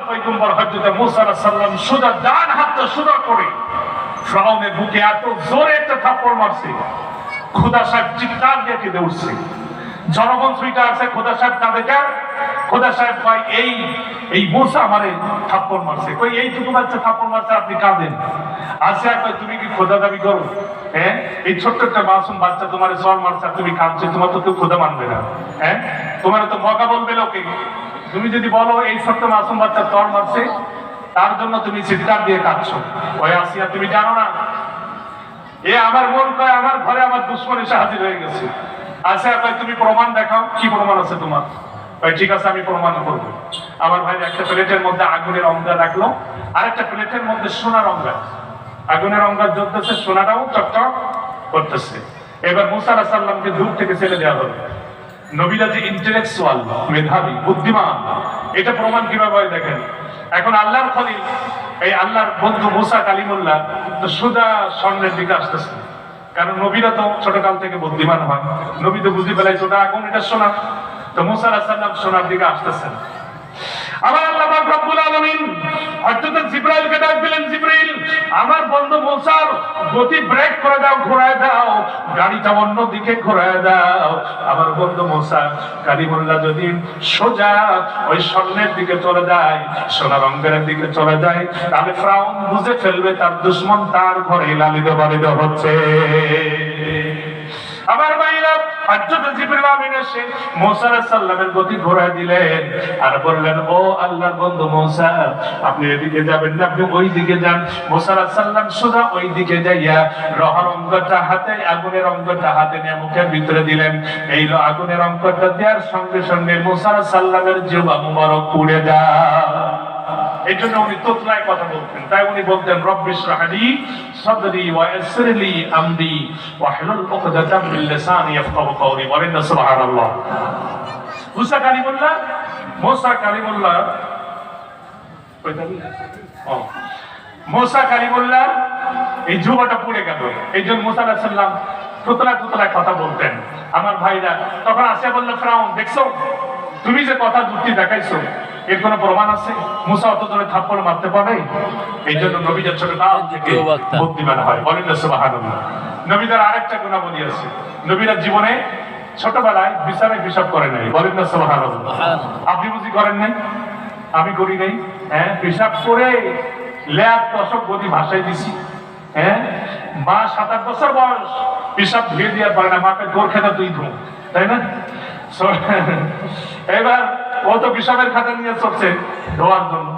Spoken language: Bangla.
পয়গম্বর হযরত মুসা আলাইহিস সালাম সোজা ডান হাতটা সোজা করে ফিরআউনের বুকে এত জোরে একটা থাপ্পড় মারছে, খোদা সাহেব চিৎকার দিয়ে কেঁদে উঠছে। জনগণ ছুটে আসছে, খোদা সাহেব কাঁদে কেন? খোদা সাহেব কয় এই মুসা আমারে থাপ্পড় মারছে। কই এইটুকু বাচ্চা থাপ্পড় মারছে, আপনি কাঁদেন? আসিয়া কয় তুমি কি খোদা দাবি করো? হ্যাঁ, এই ছোট্ট একটা মাসুম বাচ্চা তোমার চর মারছে, তুমি কাঁদছো, তোমার তো কেউ খোদা মানবে না। হ্যাঁ, তোমার তো মগা বলবে লোকে। তুমি যদি বলো এই ছোট্ট মাসুম বাচ্চা চর মারছে, তার জন্য তুমি চিৎকার দিয়ে কাঁদছো। ওই আসিয়া তুমি জানো না এ আমার মন কয় আমার ঘরে আমার দুশ্মন এসে হাজির হয়ে গেছে। আসিয়া কয় তুমি প্রমাণ দেখাও, কি প্রমাণ আছে তোমার? ভাই ঠিক আছে, আমি প্রমাণ করবো। আমার ভাই একটা প্লেটের মধ্যে আগুনের অঙ্গার রাখলো, আর একটা প্লেটের মধ্যে সোনার অঙ্গার। আগুনের অঙ্গার জ্বলতেছে, সোনাটাও চকচক করতেছে। এবার মুসা আলাইহিস সালামকে দূর থেকে ছেড়ে দেওয়া হলো। নবীরা যে ইন্টেলেকচুয়াল, মেধাবী, বুদ্ধিমান, এটা প্রমাণ কিভাবে হয় দেখেন। এখন আল্লাহর খলিল, এই আল্লাহর বন্ধু মুসা কালিমুল্লাহ তো সোজা স্বর্ণের দিকে আসতেছে। কারণ নবীরা তো ছোটকাল থেকে বুদ্ধিমান হয়, নবী তো বুঝে ফেলাইছে ওটা আগুন, এটা সোনা। তো মুসা আলাইহিস সালাম সোনার দিকে আসতেছেন। আমার আল্লাহ পাক রব্বুল আলামিন হযরত জিবরাইলকে ডাক দিলেন, জিবরাইল আমার বন্ধু মুসার গতি ব্রেক করে দাও, ঘোরায় দাও, গাড়িটা অন্য দিকে ঘোরায় দাও। আমার বন্ধু মুসা কালিমুল্লাহ যদি সোজা ওই স্বর্ণের দিকে চলে যায়, সোনার অঙ্গের দিকে চলে যায়, তাহলে ফিরআউন বুঝে ফেলবে তার দুশমন তার ঘরে লালিত পালিত হচ্ছে। আমার ভাইরা হযরত জিবরাইল আমিন এসে মুসা আলাইহিস সালামের গতি ঘোরায় দিলেন আর বললেন, ও আল্লাহর বন্ধু মুসা, আপনি এদিকে যাবেন না, আপনি ওই দিকে যান। মুসা আলাইহিস সালাম সোজা ওই দিকে যাইয়া লোহার অঙ্গটা হাতে, আগুনের অঙ্গটা হাতে নিয়ে মুখের ভিতরে দিলেন। এই আগুনের অঙ্গটা দেওয়ার সঙ্গে সঙ্গে মুসা আলাইহিস সালামের জিহ্বা মুবারক পুড়ে যায়। এই জন্য উনি তোতলায় কথা বলতেন। তাই উনি বলতেন, রব্বি ইশরাহ লি সাদরি ওয়া ইয়াসসির লি আমরি ওয়াহলুল উকদাতাম মিন লিসানি ইয়াফকাহু কওলি। বলেন না সুবহানাল্লাহ। মুসা কালিমুল্লাহ এই যুবটা পুড়ে গেল। এই জন্য মুসা আলাইহিস সালাম তোতলায় কথা বলতেন। আমার ভাইরা তখন আসিয়া বলল, ফিরআউন দেখছো তুমি যে কথা যুক্তি দেখাইছো, এর কোনো প্রমাণ আছে? মুসা অত জোরে থাপ্পড় মারতে পারে? এই জন্য নবীদের ছোটকাল থেকে বুদ্ধিমান হয়। বলেন না সুবহানাল্লাহ। নবীদের আরেকটা গুণাবলী আছে, নবীরা জীবনে ছোটবেলায় বিছানায় পেশাব করে নাই। বলেন না সুবহানাল্লাহ। আপনি বুঝি করেন নাই? আমি করি নাই। হ্যাঁ, পেশাব করে ল্যাব দশক গতি ভাষায় দিছি। হ্যাঁ, মা 7-8 বছর বয়স, পেশাব ধুয়ে দেওয়ার পারে না, মাকে তোর খেতে তুই ধু, তাই না? এবার ও তো পেশাবের খাতা নিয়ে চলছে ধোয়ার জন্য।